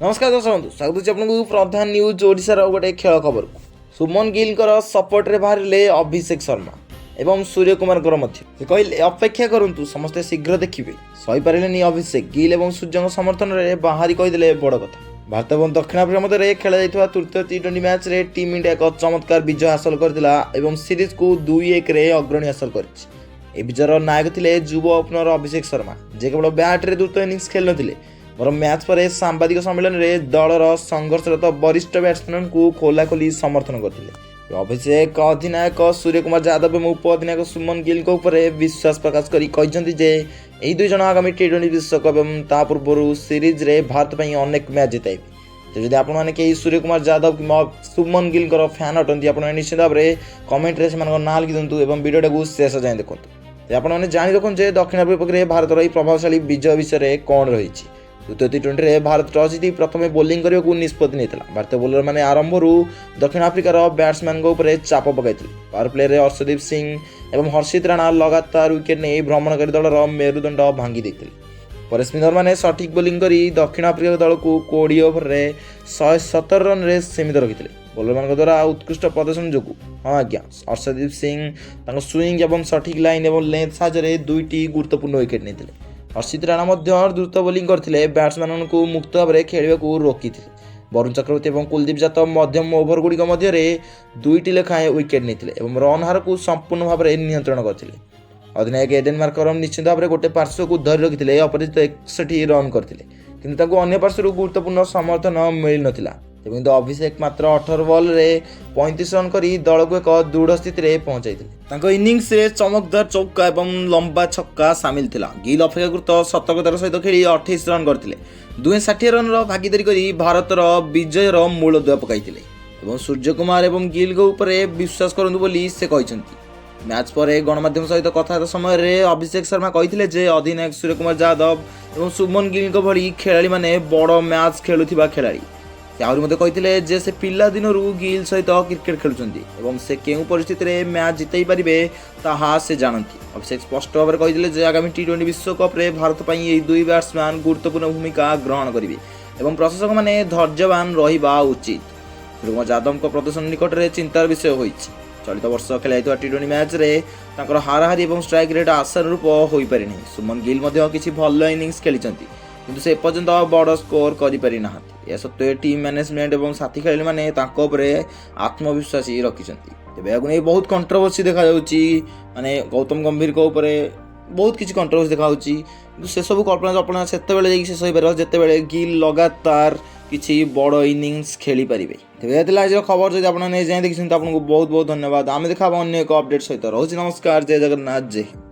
नमस्कार दर्शक बंधु स्वागत आपको प्रधान न्यूज ओडिशार गोटे खेल खबर को सुमन गिल सपोर्ट रे बाहर अभिषेक शर्मा एवं सूर्य कुमार कहले अपेक्षा करूँ समस्ते शीघ्र देखिए सही पारे अभिषेक गिल और सूर्य समर्थन में बाहरी कहीदे बड़ कथा भारत और दक्षिण आफ्रिका मध्य खेल तृतीय टी20 मैच रे टीम इंडिया एक चमत्कार विजय हासिल कर सीरीज को 2-1 अग्रणी हासिल कर विजयर नायक थे युव ओपनर अभिषेक शर्मा जे केवल बैट्रे द्रुत इनिंग्स खेल नथिले मोर मैच पर सांबादिक सम्मेलन में दलर संघर्षरत वरिष्ठ बैट्समैन को खोलाखोली समर्थन करते अभिषेक अधिनायक सूर्य कुमार यादव और उप अधिनायक सुमन गिल विश्वास प्रकाश कर दुई जन आगामी टी20 विश्वकप और पूर्व सीरीज रे भारत पर अनेक मैच जिताइबे। तो जब आपने सूर्य कुमार यादव कि सुमन गिल फैन अटंती आप निश्चित भाव में कमेंट रे ना लिखि दिंतु और वीडियो को शेष जाए देखते आपने जाणी रखुन दक्षिण आफ्रिका पक्षे भारतर यह प्रभावशाली विजय विषय कौन रही तृतीय टी20 भारत टॉस जीति प्रथम बोलिंग करने को निष्पत्ति नहीं भारतीय बोलर मैंने आरंभ दक्षिण आफ्रिकार बैट्समैन चाप पकड़ पावर प्ले रे अर्शदीप सिंह और हर्षित राणा लगातार विकेट नहीं भ्रमणकारी दलर मेरुदंड भांगी देते पर स्पिनर मैंने सठिक बोलिंग कर दक्षिण आफ्रिका दल को 20 ओवर में 117 रन रे सीमित रखी बोलर मान द्वारा उत्कृष्ट प्रदर्शन जो हाँ आज्ञा अर्शदीप सिंह स्विंग और सठिक लाइन और लेंथ साहाय्य दुईटी गुरुत्वपूर्ण विकेट नहीं हर्षित राणा द्रुत बोलिंग करते बैट्समैन को मुक्त भाव में खेल रोकी वरुण चक्रवर्ती और कुलदीप यादव मध्यम ओभर गुड़िक मध्य दुईटी लेखाएं विकेट नहीं रन हार को संपूर्ण भाव में नियंत्रण करते अधिनायक एडेन मार्करम निश्चित भाव में गोटे पार्श्व को धरी रखिते अपराजित 61 रन करते किंतु अन्य पार्श्व गुरुत्वपूर्ण समर्थन मिल ना किंतु अभिषेक मात्र 18 बॉल रे 35 रन कर दल को एक दृढ़ स्थित में पहुंचाई इनिंग्स रे चमकदार चौका और लंबा छक्का सामिल थिला गिल अपेक्षाकृत सतर्कतार सहित खेली 28 रन करते दुहे 60 रन भागीदारी कर भारतर विजयर मूलदुआ पकाई सूर्य कुमार और गिल विश्वास करूँ बोली से कहते मैच पर गणमाध्यम सहित कथा समय अभिषेक शर्मा कहते अधिनायक सूर्य कुमार यादव और सुमन गिल भली खेलाड़ी माने बड़ मैच खेलुथिबा खेलाड़ी कहते से पिला दिन गिल सहित क्रिकेट खेलुंट से केउ परिस्थिति में मैच जितई पारे ताहा से जानती अभिषेक स्पष्ट भाव में कहते आगामी टी20 विश्वकप भारत पर यह दुई बैट्समैन गुरुत्वपूर्ण भूमिका ग्रहण करेंगे और प्रशासक मैंने धैर्यवान रहा उचित सूर्यकुमार यादव प्रदर्शन निकट में चिंतार विषय हो चलित वर्ष खेल टी20 मैच रे हाराहारी और स्ट्राइक रेट आशानुरूप हो पारि सुमन गिल किसी भल इनिंग्स खेली किंतु से पर्यंत बड़ स्कोर करें ना यह सत्वे टीम मैनेजमेंट और साथी खेलाड़ी मैंने आत्मविश्वास रखिंट तेज बहुत कंट्रोवर्सी देखा माने गौतम गंभीर बहुत किसी कंट्रोवर्सी देखा से सब कल्पना जल्पना से शेष हो पार जिते गिल लगातार किसी बड़ इनिंग्स खेली पारे तेज आज खबर जब आप देखते आपको बहुत बहुत धन्यवाद आम देखा अन्य एक अपडेट सहित रोज नमस्कार जय जगन्नाथ जय हिंद।